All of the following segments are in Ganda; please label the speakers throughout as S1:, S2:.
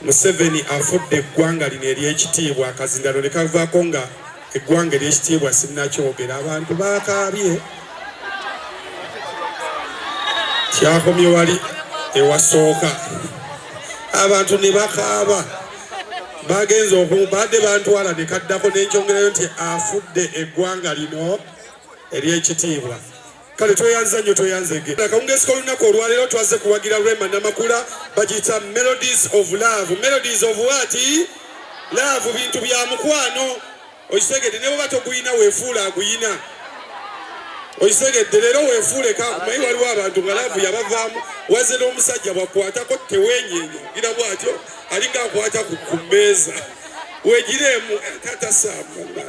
S1: Museveni afudde eggwanga lino ery'ekitiibwa akazindalo ne kavaako nga eggwanga ery'ekitiibwa sinnakyogera abantu baakaabye kyakomye wali ewasooka abantu ne bakaaba bagenze badde bantwala ne kaddako n'enkyongerayo nti afudde eggwanga lino ery'ekitiibwa. Kale tweyanza nnyo tweyanzege akawungeezi k'olunaku olwaleero twaze kuwagira Rema Namakula bagiyita Melodies of Love. Melodies of what? Love, bintu bya mukwano. Okitegedde ne bw'oba toguyina weefuula aguyina. Okitegedde leero weefuule kakumayi waliwo abantu nga laavu yabavaamu wazze n'omusajja bwakwatako teweenyeenya gira bw'atyo alinga akwata ku mmeeza weegireemu tatasamba.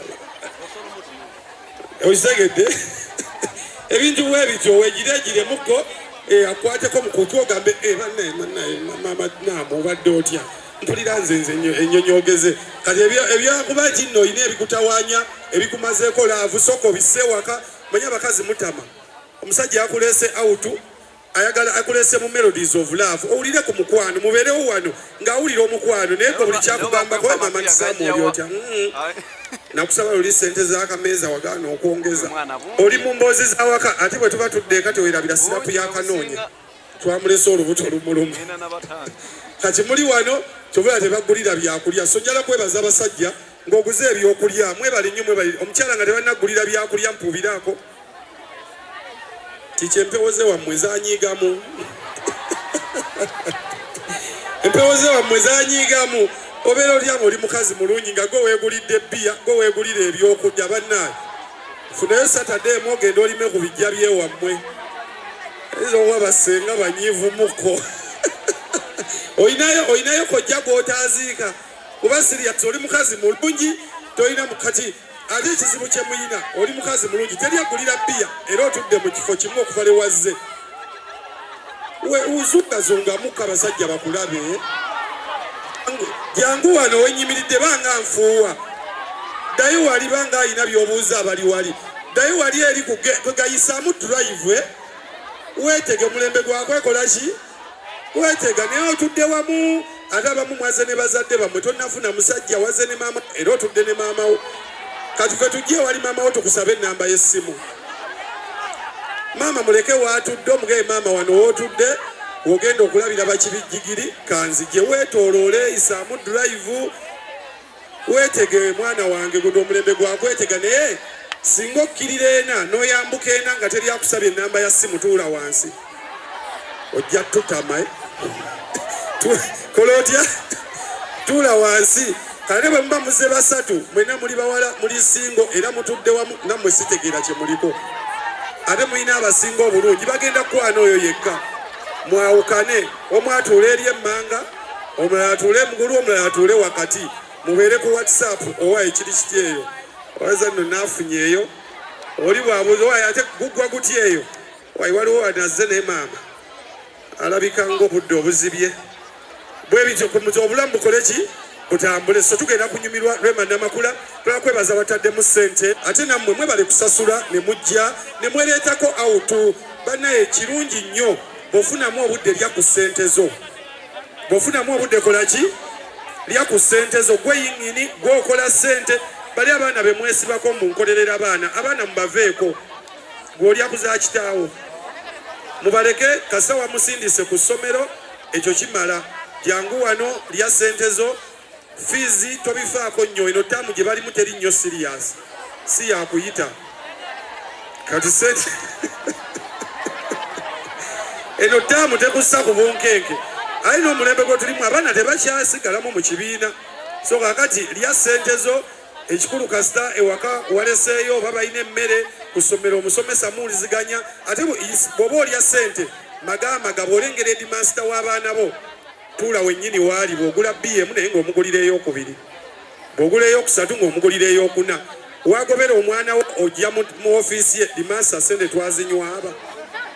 S1: Okitegedde ebintu bwe bityo weegireegiremuko akwateko mukutu ogambe mama naamu obadde otya mpulira nze ennyonyogeze kati ebyakuba kinno olina ebikutawaanya ebikumazeeko laavu sooka obisse waka. Manya abakazi mutama omusajja akuleese autu ayagala akuleese mu Melodies of Love owulire ku mukwano mubeerewo wano ng'awulira omukwano naye gwe buli kyakugambako mama ntisaamu oli otya nakusaba luli ssente z'akameeza wagaana okwongeza oli mu mboozi za waka ate bwe tuba tuddeeka tewerabira sirapu y'akanoonya twamulese olubuto lumulumu kati muli wano kyovula tebaggulira byakulya so njala kwebaza abasajja ng'oguze ebyokulya mwebale nnyo mwebale omukyala nga tebanaggulira byakulya mpuubiraako kiki empewo ze wammwe zanyiigamu empewo ze wammwe zanyiigamu obeera olyamu oli mukazi mulungi nga gwe weegulidde bbiya gwe weegulira ebyokulya bannaayo funayo Saturday ogenda olime ku bijja byewammwe ezo oba basenga banyiivumuko olinayo kojja gw'otaaziika kuba sirias oli mukazi mulungi tolina mukati ate ekizibu kye muyina oli mukazi mulungi teryaggulira bbiya era otudde mu kifo kimu okuva lewazze uzungazungamuko abasajja bakulabe jangu wano wenyimiridde banga nfuuwa ddayo wali banga ayina by'obuuza abali wali ddayo wali eri kugayisaamu drive weetege omulembe gwakwekola ki weetega naye otudde wamu ate abamu mwaze ne bazadde bammwe tonnafuna musajja wazze ne maama era otudde ne maamawo kati fe tujje wali maamawo tukusabe ennamba y'essimu maama muleke waatudde omugee maama wano wootudde wogenda okulabira bakibijjigiri kanzije weetooloole isaamu drive weetege mwana wange guno omulembe gwakwetega naye singa okkirira ena n'oyambuka ena nga teryakusabye ennamba ya ssimu tuula wansi ojja tutama kola otya tuula wansi kale bwe muba muze basatu mwena muli bawala muli singo era mutudde wamu nammwe sitegeera kye muliko ate mulina abasinga obulungi bagenda kwana oyo yekka mwawukane omu atuule eri emmanga omulala atuule emugulu omulala atuule wakati mubeere ku WhatsApp owa ekiri kiti eyo owaza nno naafunyeeyo oli bwabuuza owaye ate guggwa guti eyo wayi waliwo wanazze naye maama alabika ng'obudde obuzibye bwe bityo obulamu bukole ki butambule so tugenda kunyumirwa Rema Namakula twakwebaza bataddemu ssente ate nammwe mwebale kusasula ne mujja ne mwereetako autu bannaye kirungi nnyo bw'ofunamu obudde lya ku ssente zo bw'ofunamu obudde kola ki lya ku ssente zo gwe yingini gw'okola ssente bali abaana be mwesibako munkolerera abaana mubaveeko gw'olya kuza kitaawo mubaleke kasawa musindise ku ssomero ekyo kimala jangu wano lya ssente zo fiizi tobifaako nnyo eno taamu gye balimu teri nnyo sirias si yakuyita kati sente eno taamu tekussa ku bunkenke aye n'omulembe gwe tulimu abaana tebakyasigalamu mu kibiina so kakati lya ssente zo ekikulu kasita ewaka waleseeyo oba balina emmere ku ssomero omusomesa muwuliziganya ate bw'oba olya ssente magamaga bw'olengera edimasita w'abaana bo tuula wennyini waali bw'ogula BM naye ng'omugulira ey'okubiri bw'ogula ey'okusatu ng'omugulira ey'okuna wagobera omwana wo ojja mu ofiisi ye dimasita ssente twazinywaba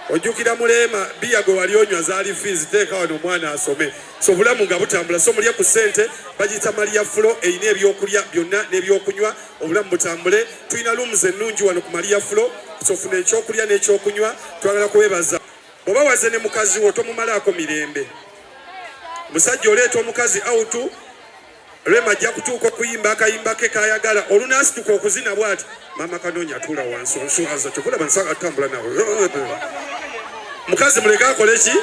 S1: ojjukira muleema biya gwe wali onywa zaali fiizi teeka wano omwana asome so obulamu nga butambula so mulye ku ssente bagiyita Maria Fulo eyina ebyokulya byonna n'ebyokunywa obulamu butambule tulina lumuzi ennungi wano ku Maria Fulo sofuna ekyokulya n'ekyokunywa twagala kuwebaza oba waze ne mukazi wo tomumalaako mirembe musajja oleeta omukazi autu Rema ajja kutuuka okuyimba akayimba ke kayagala olunaasituka okuzina bw'ati maama Kanoonya tuula wansi onswaza kyokulaba nsaka atambula nawe mukazi muleke akole ki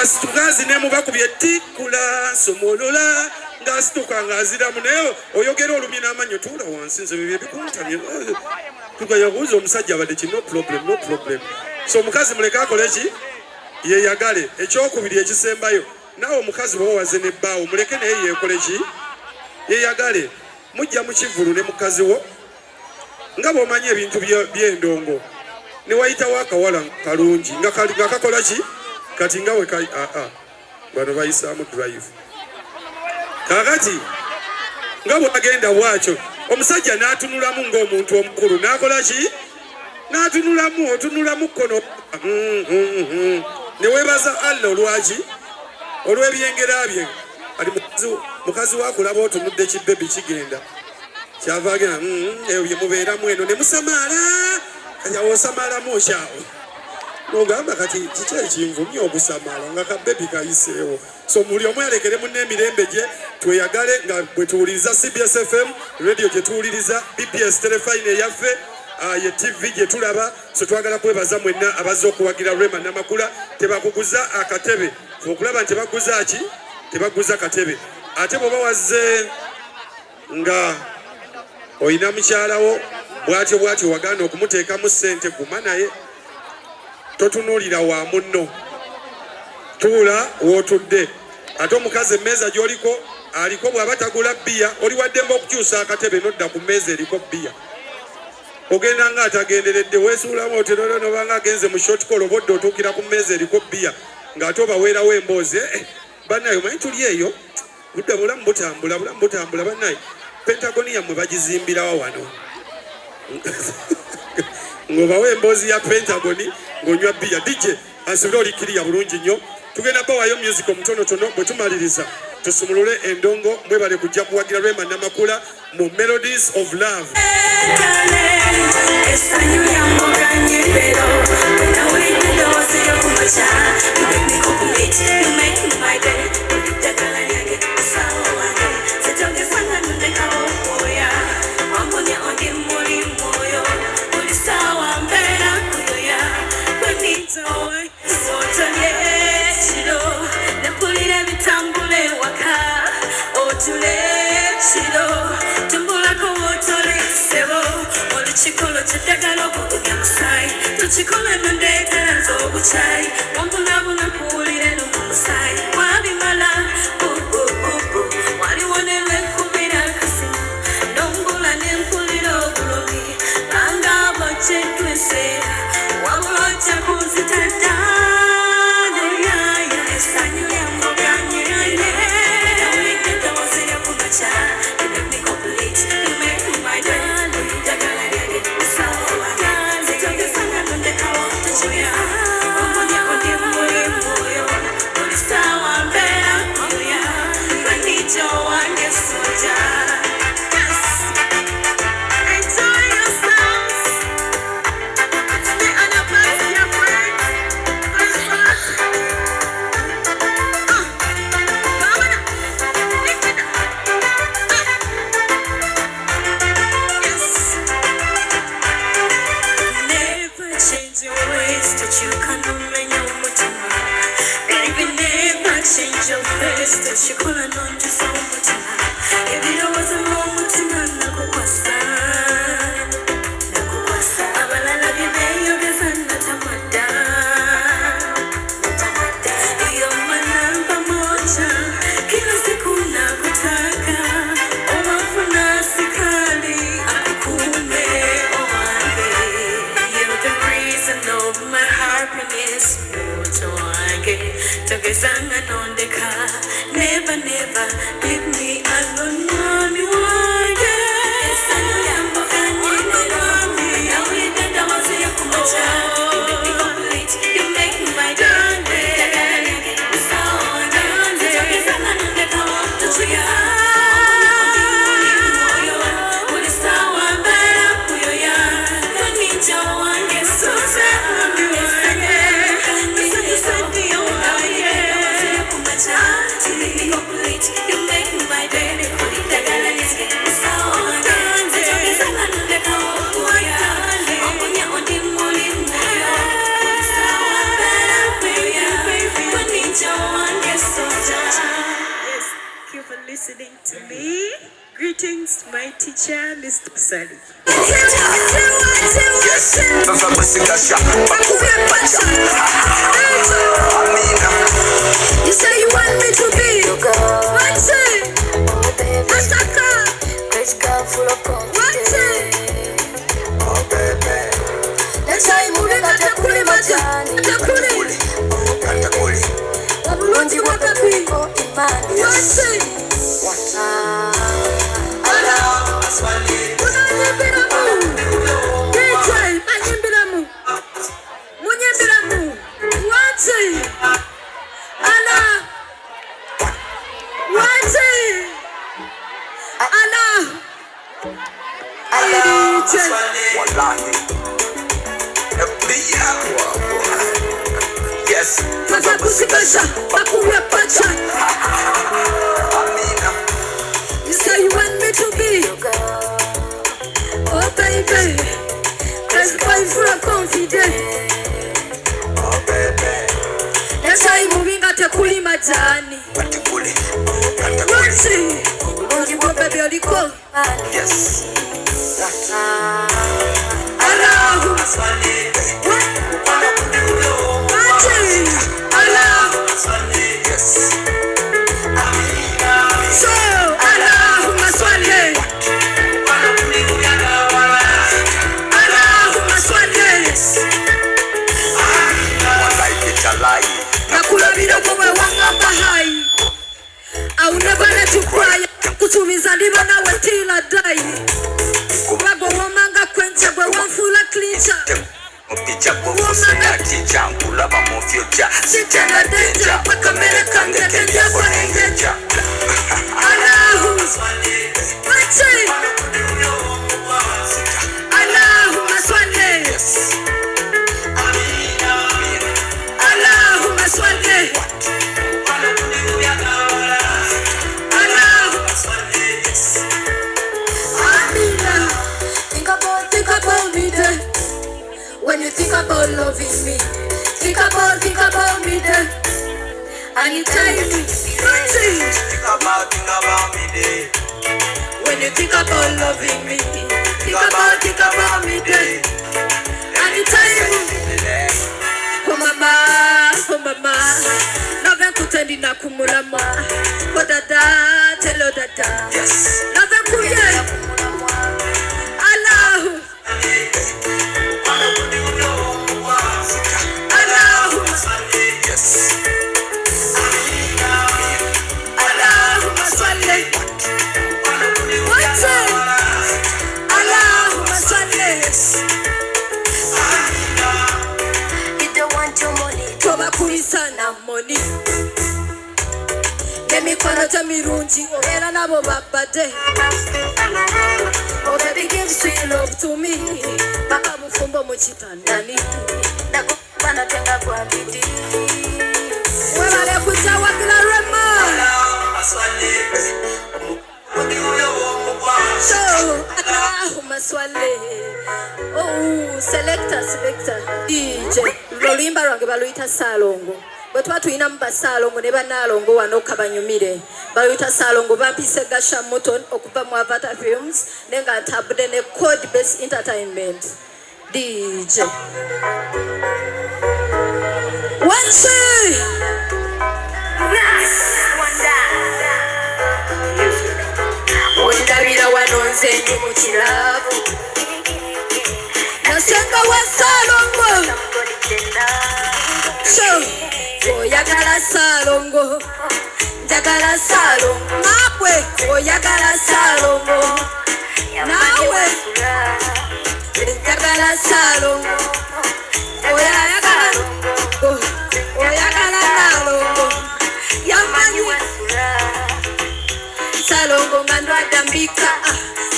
S1: asituka azine mubakubye tikula somolola ng'asituka ng'aziramu naye oyogera olumye n'amanyo tuula wansi nze bibye bikuntamye tugayabuuza omusajja abadde ki no problem so omukazi muleke akole ki yeyagale ekyokubiri ekisembayo naawe omukazi bwowaze nebbaawo muleke naye yeekole ki yeyagale mujja mu kivulu ne mukazi wo nga bw'omanyi ebintu by'endongo ne wayitawo akawala kalungi nga kakola ki kati nga we bano bayisaamu drive kakati nga bwagenda bwakyo omusajja n'atunulamu ng'omuntu omukulu n'akola ki n'atunulamu otunulamu kkono ne weebaza Allah olwaki olw'ebyengera bye ali mukazi wakulaba otunudde kibbebi kigenda kyava agenda eyo bye mubeeramu eno ne musamaala kati osamaalamu okyawo n'ogamba kati kiki ekinvumye okusamaala nga kabbebi kayiseewo so buli omu yalekere munne emirembe gye tweyagale nga bwe tuwuliriza CBS FM radio gye tuwuliriza BPS telefine eyaffe ye TV gye tulaba so twagala kwebaza mwenna abazze okuwagira Rema Namakula tebakuguza akatebe okulaba nti tebaguza ki tebaguza katebe ate bw'oba wazze nga oyina mukyalawo bwatyo wagaana okumuteekamu ssente guma naye totunuulira wa munno tuula w'otudde ate omukazi emmeeza gy'oliko aliko bw'aba tagula bbiya oli waddemba okukyusa akatebe nodda ku mmeeza eriko bbiya ogenda nga atagenderedde weesuulamu oterolo nobanga agenze mu shotcall obodde otuukira ku mmeeza eriko bbiya ng'ate obaweerawo emboozi bannaye omanyi tuli eyo budde bulamu butambula bannaye Pentagoni yammwe bagizimbirawo wano ng'obawo emboozi ya Pentagoni ng'onywa bbiya DJ ansibire olikiriya bulungi nnyo tugenda bawayo music omutonotono bwe tumaliriza tusumulule endongo mwebale kujja kuwagira Rema Namakula mu Melodies of Love.
S2: Chikolo chitagalo kuyamusai tuchikola nondeta nzobuchai wambulabula kuulire n'omusai wabimala waliwonelwe kubira kasimu nombula n'empulira obulobi banga bokyetwesera wabula ojja kunzitadda neyaya essanyu lyamboganyiranye nawulidde eddoboozi lyakumaca you make me complete you make me my darling Never, never leave me alone, mommy. You make me my darling. Thank you. listening to me. Greetings to my teacher, Mr. Sally. You say you want me to be your girl. What's it? Masaka. Crazy girl full of confidence. What's it? Oh baby. Let's say moving at the coolie majani. At the coolie. Obulungi wakapi. What's it?
S1: Yes.
S2: You say you want me to be your girl. Oh baby, let's fight for a confidence.
S1: Oh baby.
S2: Let's say moving at a coolie majani. What's it? Oh you baby on the call.
S1: Yes.
S2: Allahu. I will never let you cry. Kutumizaliwa na wetila dai. Kubago wamanga kwenche bwe wamfula klincha.
S1: Picha bofusina ticha kulaba mu future.
S2: Sita na danger paka mere kange kende kwa engeja. Allahu Machi. Allahu maswale. Allahu maswale. When you think about loving me, think about me then. Anytime you think about me then. When you think about loving me, think about me then. Anytime you oh mama, love kutendi na kumulama. Oh dada, tell dada.
S1: Yes.
S2: Love kuye. Allahu. Sana money. Let me call out a mirunji. Oh, and I'm babade. Oh, baby, give sweet love to me. Baka mufumbo muchitandani. Nago panatenga kwa bidi. Wale kujawa kila rema. So, Allahu maswale. Oh, selector. DJ. Lolimba lwange baluyita Salongo. Bwe tuba tulina mu basalongo ne bannalongo wano kabanyumire. Baluyita Salongo bampise Gasha Muton okuva mu Avatar Films ne nga ntabudde ne Code Base Entertainment. DJ. Wansi! Ondabira wano nze ndi mu kirabu. Nasenga wa Salongo. So, oyagala Salongo. Njagala Salongo. Nawe, oyagala Salongo. Nawe, njagala Salongo. Oyagala Salongo. Yamanyi Salongo nga ndwadda mbika.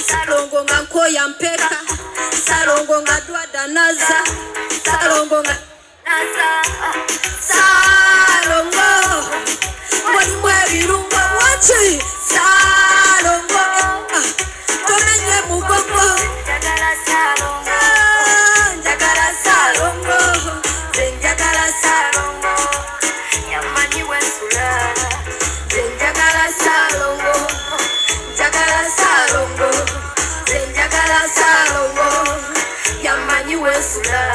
S2: Salongo nga nkoya mpeka. Salongo nga ndwadda naza. Salongo nga naza. Salongo walimu ebirungo wachi. Salongo tomenye mugongo. Njagala Salongo. Njagala Salongo. Njagala Salongo. Yamanyi wensula. Njagala Salongo. wesula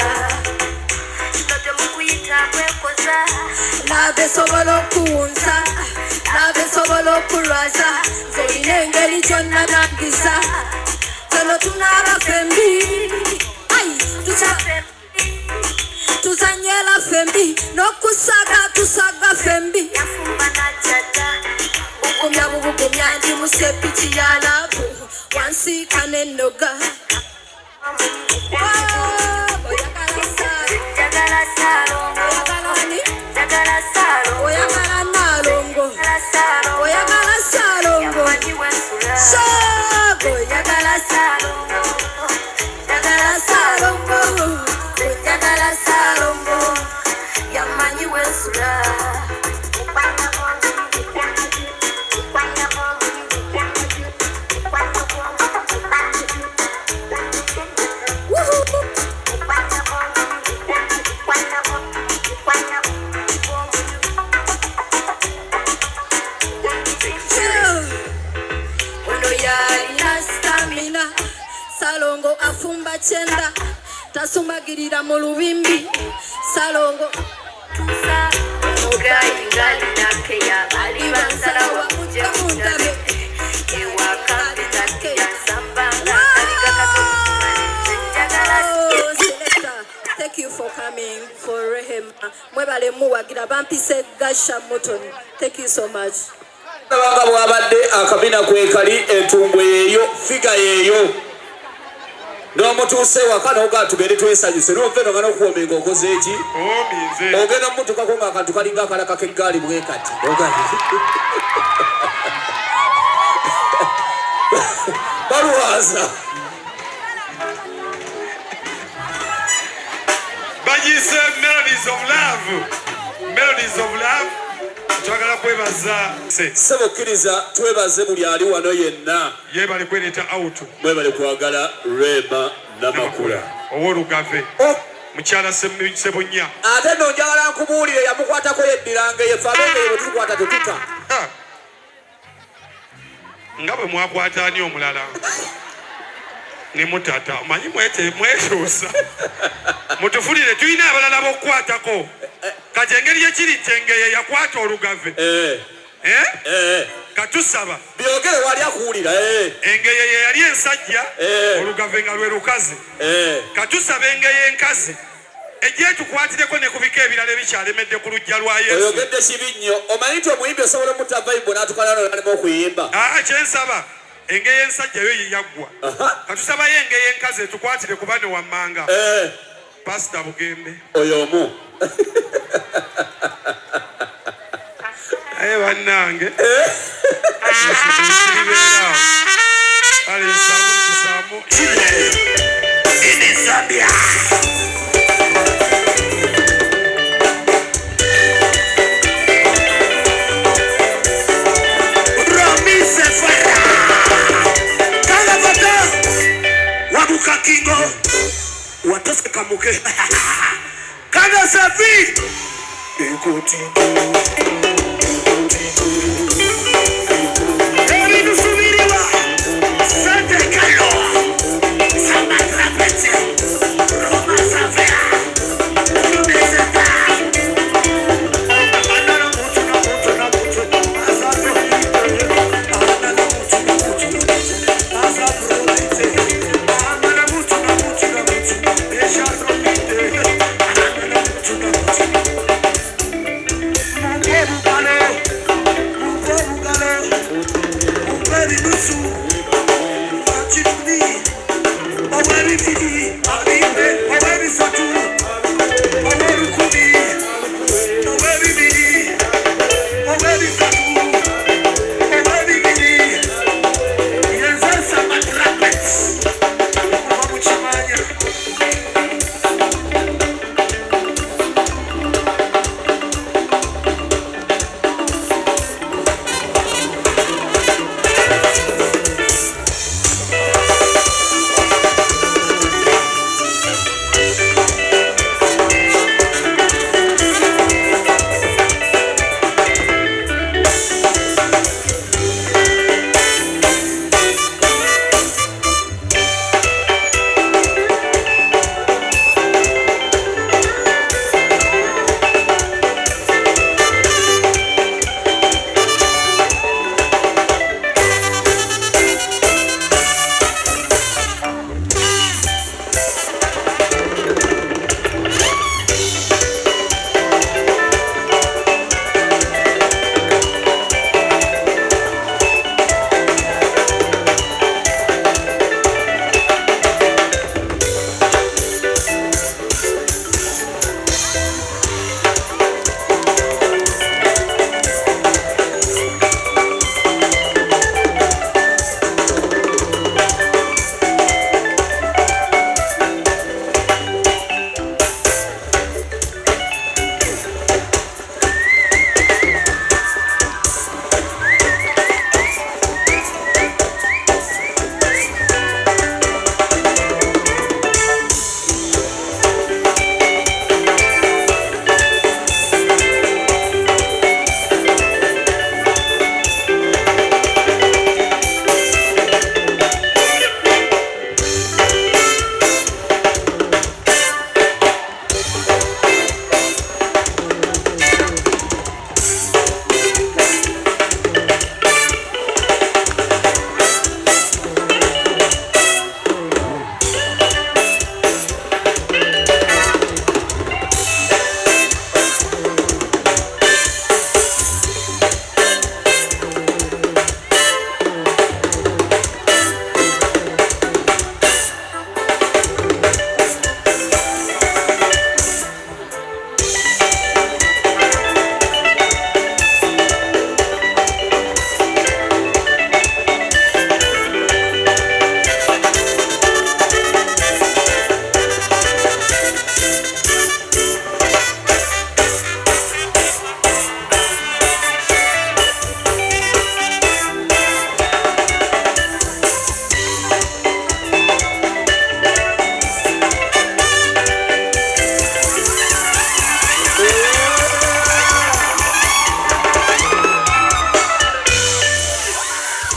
S2: lave sobola okuwunza lave sobola okulwaza zolina engeri gyonna nagisa tono tunaaba fembi tuzanyela fembi n'okusaga tusaga fembi bugumya bubugumya ndi musepiki ya lavu wansika n'ennoga oyagala nalongo oyagala salongo sago oyagala salongo oyagala salongo oyagala salongo yamanyi wensula Salongo afumba chenda tasumagirira mu lubimbi salongo tusa ogai ngali nake ya alibanzala wa mundabe ewa kapita ya samba Thank you for coming for Rehema. Mwebale muwagira bampise gasha mutoni. Thank you so much.
S3: Banga bwabadde akabina kwekali entumbwe yeyo figa yeyo n'omutuuse waka n'oga tugende twesanyuse n'oveno nga n'okuwomenga okoze eki ogenda mumotoka nga akantu kalinga akalaka k'eggaali bwe kati balwaza
S1: bagise Melodies of Love. Melodies of Love. Twagala kwebaza
S3: sebo kkiriza twebaze buli ali wano yenna
S1: yebale kwereta out
S3: mwebale kwagala Rema Namakula
S1: ow'olugave mukyala Sebonya
S3: ate nno njagala nkubuulire yamukwatako yeddirange yefe abenge ye bwe tukwata tetuta
S1: nga bwe mwakwata ani omulala ne mutata manyi mwetuusa mutufulire tulina abalala b'okukwatako kati engeri yekiri kyengeye yakwata olugave katusaba
S3: byogere wali akuwulira
S1: engeye ye yali ensajja olugave nga lwe lukazi katusaba engeye enkazi ejje tukwatireko ne kubika ebirala ebikyalemedde ku lujja lwa Yesu
S3: oyogedde kibi nnyo omanyi nti omuyimbi osobola omutta vayimbo n'atukalano nalema okuyimba
S1: kyensaba engeye ensajja yo yeyaggwa katusabayo engeye enkazi etukwatire ku bane wammanga pasita Bugembe
S3: oyo omu
S1: aye bannange
S3: wabuka kingo watose kamuke kana safi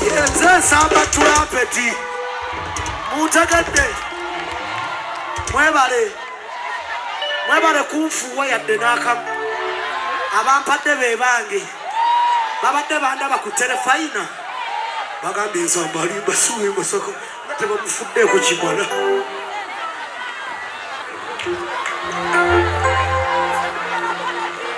S4: Nze nsamba tulampeti muntegedde mwebale kunfuuwa yadde n'akamu abampadde be bange babadde bandaba ku terefayina bagambye ensamba alimba suwa e Masaka nga tebamufuddeeko kimala